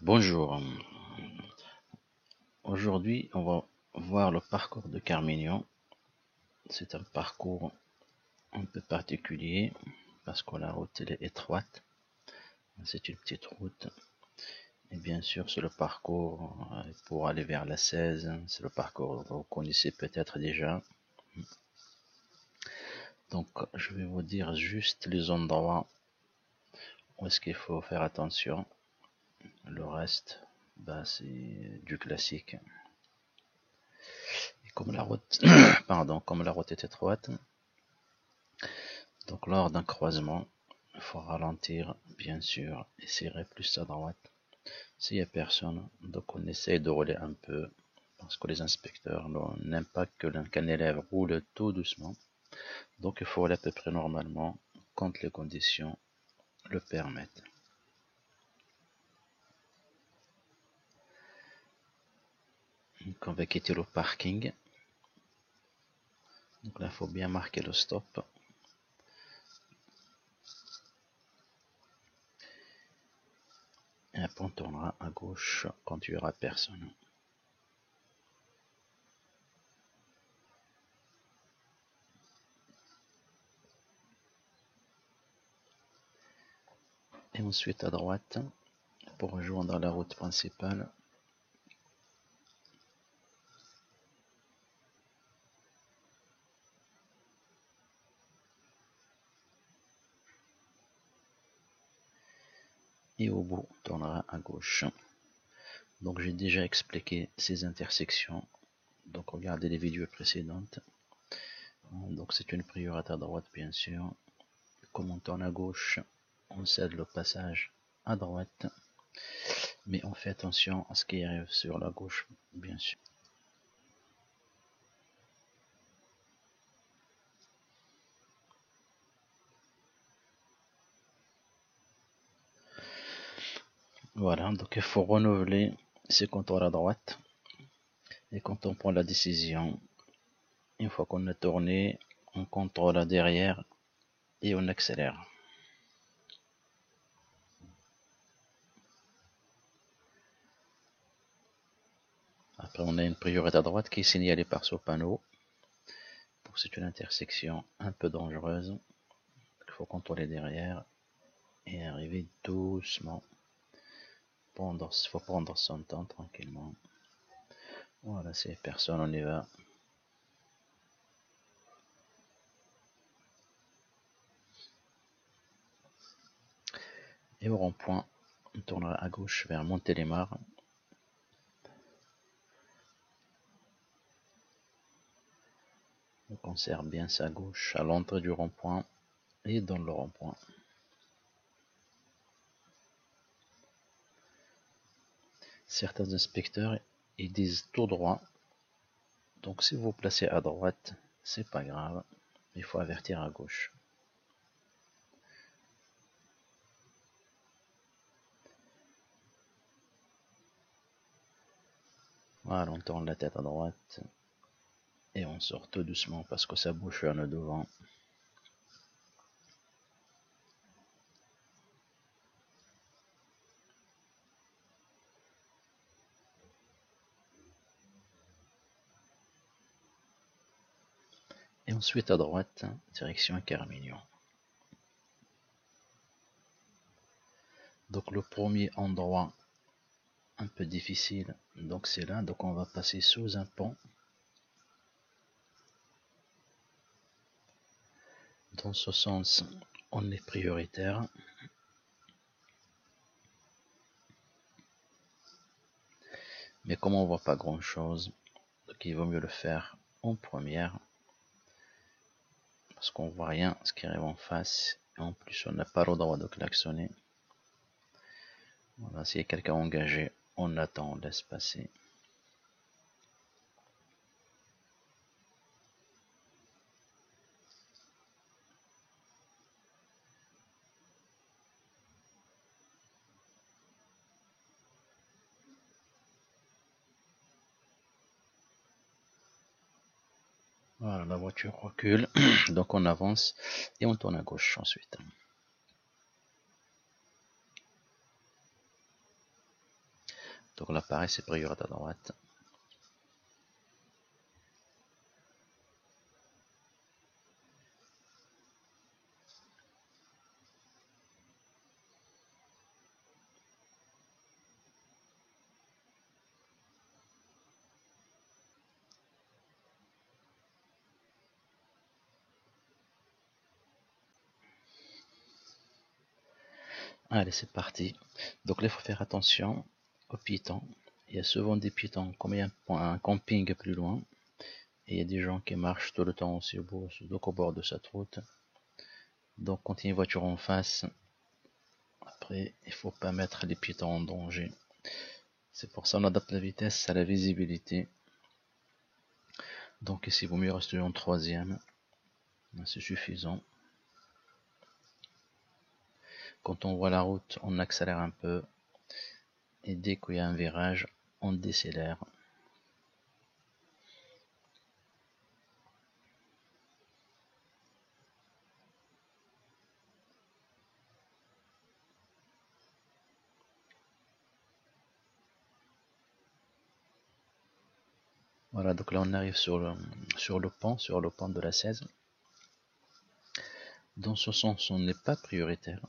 Bonjour, aujourd'hui on va voir le parcours de Carmignan. C'est un parcours un peu particulier parce que la route elle est étroite, c'est une petite route et bien sûr c'est le parcours pour aller vers la 16, c'est le parcours que vous connaissez peut-être déjà. Donc je vais vous dire juste les endroits où est-ce qu'il faut faire attention, le reste c'est du classique. Et comme la route, comme la route est étroite, donc lors d'un croisement, il faut ralentir, bien sûr, et serrer plus à droite. S'il n'y a personne, donc on essaye de rouler un peu, parce que les inspecteurs n'aiment pas qu'un élève roule tout doucement. Donc il faut rouler à peu près normalement, quand les conditions le permettent. Donc on va quitter le parking. Donc là, il faut bien marquer le stop. Et après on tournera à gauche quand il n'y aura personne. Et ensuite à droite pour rejoindre la route principale. Et au bout, on tournera à gauche. Donc j'ai déjà expliqué ces intersections. Donc regardez les vidéos précédentes. Donc c'est une priorité à droite bien sûr. Comme on tourne à gauche, on cède le passage à droite. Mais on fait attention à ce qui arrive sur la gauche, bien sûr. Voilà, donc il faut renouveler ces contours à droite. Et quand on prend la décision, une fois qu'on a tourné, on contrôle derrière et on accélère. Après, on a une priorité à droite qui est signalée par ce panneau. C'est une intersection un peu dangereuse. Il faut contrôler derrière et arriver doucement. Il faut prendre son temps tranquillement. Voilà, c'est personne, on y va. Et au rond-point, on tournera à gauche vers Montélimar. On conserve bien sa gauche à l'entrée du rond-point et dans le rond-point. Certains inspecteurs ils disent tout droit. Donc si vous vous placez à droite, c'est pas grave. Il faut avertir à gauche. Voilà, on tourne la tête à droite. Et on sort tout doucement parce que ça bouchonne devant. Et ensuite à droite, direction Carmignan. Donc le premier endroit un peu difficile, donc c'est là, donc on va passer sous un pont. Dans ce sens, on est prioritaire. Mais comme on voit pas grand chose, donc il vaut mieux le faire en première. Parce qu'on voit rien ce qui arrive en face. Et en plus, on n'a pas le droit de klaxonner. Voilà, s'il y a quelqu'un engagé, on attend, on laisse passer. Voilà, la voiture recule, donc on avance et on tourne à gauche ensuite. Donc là pareil, c'est prioritaire droite. Allez, c'est parti. Donc là, il faut faire attention aux piétons. Il y a souvent des piétons, comme il y a un camping plus loin, et il y a des gens qui marchent tout le temps aussi au bord de cette route. Donc quand il y a une voiture en face, après, il faut pas mettre les piétons en danger. C'est pour ça qu'on adapte la vitesse à la visibilité. Donc ici, il vaut mieux rester en troisième. C'est suffisant. Quand on voit la route, on accélère un peu. Et dès qu'il y a un virage, on décélère. Voilà, donc là on arrive sur le pont de la 16. Dans ce sens, on n'est pas prioritaire.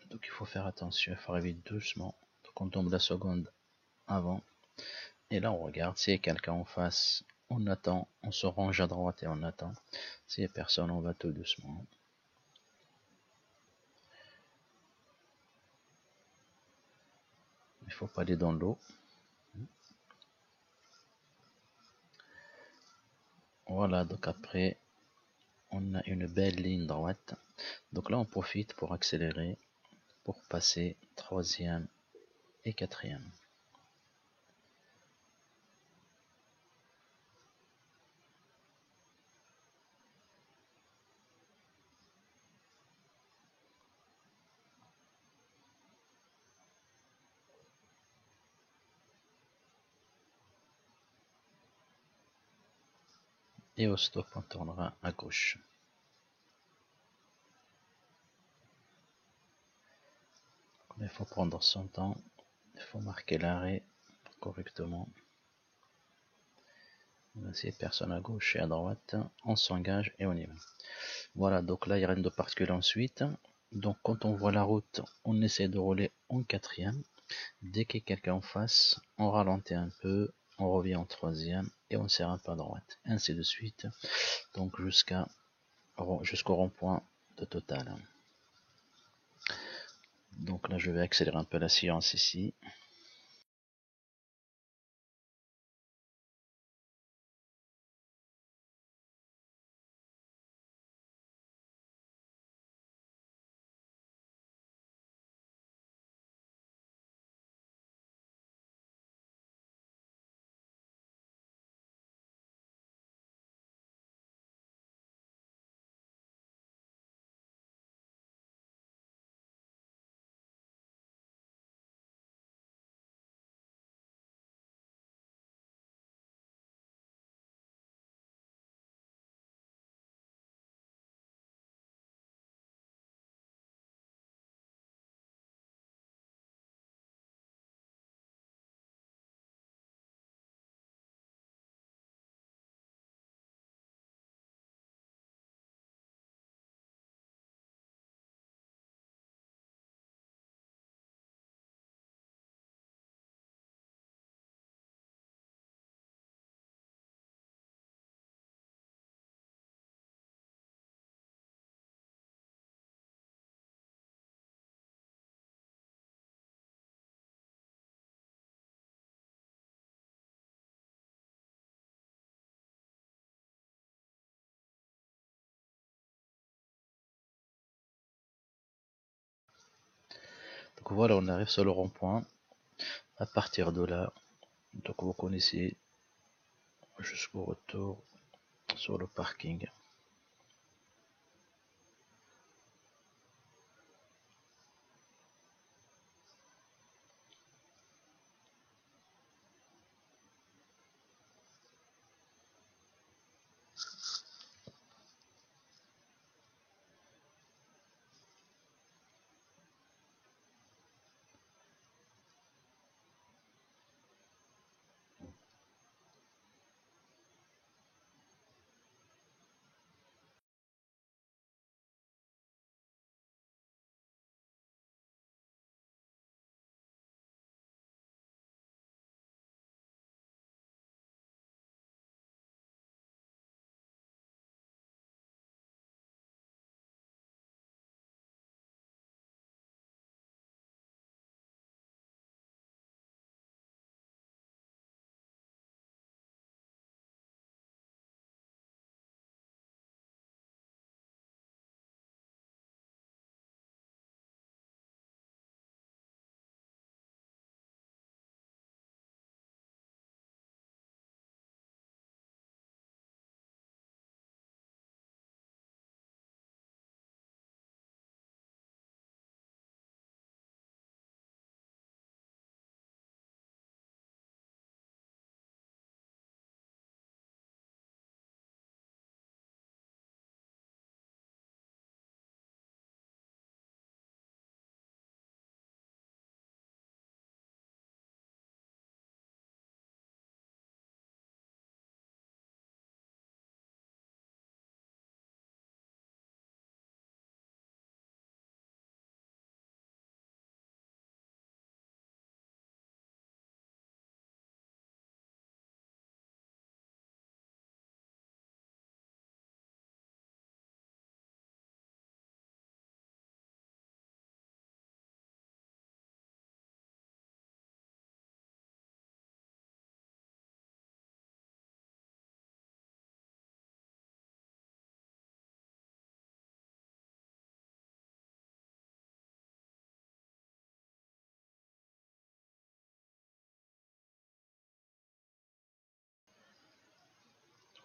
Donc il faut faire attention, il faut arriver doucement. Donc on tombe la seconde avant. Et là on regarde, s'il y a quelqu'un en face, on attend, on se range à droite et on attend. S'il n'y a personne, on va tout doucement. Il ne faut pas aller dans l'eau. Voilà, donc après, on a une belle ligne droite. Donc là, on profite pour accélérer, pour passer troisième et quatrième. Et au stop, on tournera à gauche. Il faut prendre son temps, il faut marquer l'arrêt correctement. Voici personne à gauche et à droite, on s'engage et on y va. Voilà, donc là il n'y a rien de particulier ensuite. Donc quand on voit la route, on essaie de rouler en quatrième. Dès qu'il y a quelqu'un en face, on ralentit un peu, on revient en troisième et on serre un peu à droite. Ainsi de suite, donc jusqu'au rond-point de Total. Donc là je vais accélérer un peu la séance ici. Donc voilà, on arrive sur le rond-point. À partir de là, donc vous connaissez jusqu'au retour sur le parking.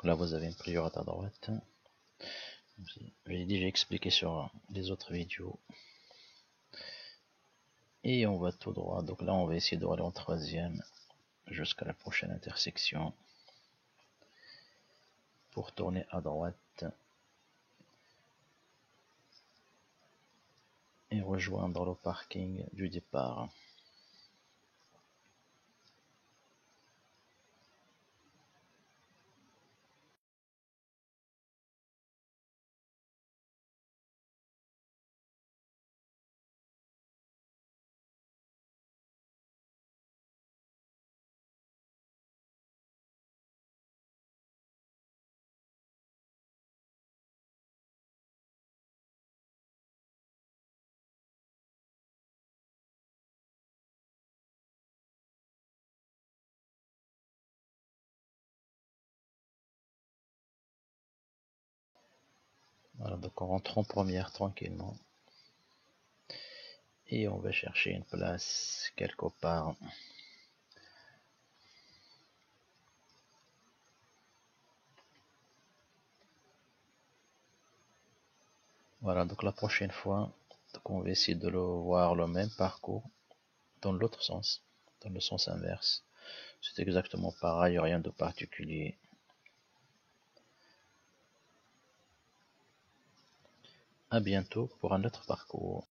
Là, vous avez une priorité à droite. J'ai déjà expliqué sur les autres vidéos. Et on va tout droit. Donc là, on va essayer de aller en troisième jusqu'à la prochaine intersection pour tourner à droite et rejoindre le parking du départ. Voilà, donc on rentre en première tranquillement. Et on va chercher une place quelque part. Voilà, donc la prochaine fois, donc on va essayer de le voir le même parcours dans l'autre sens, dans le sens inverse. C'est exactement pareil, rien de particulier. À bientôt pour un autre parcours.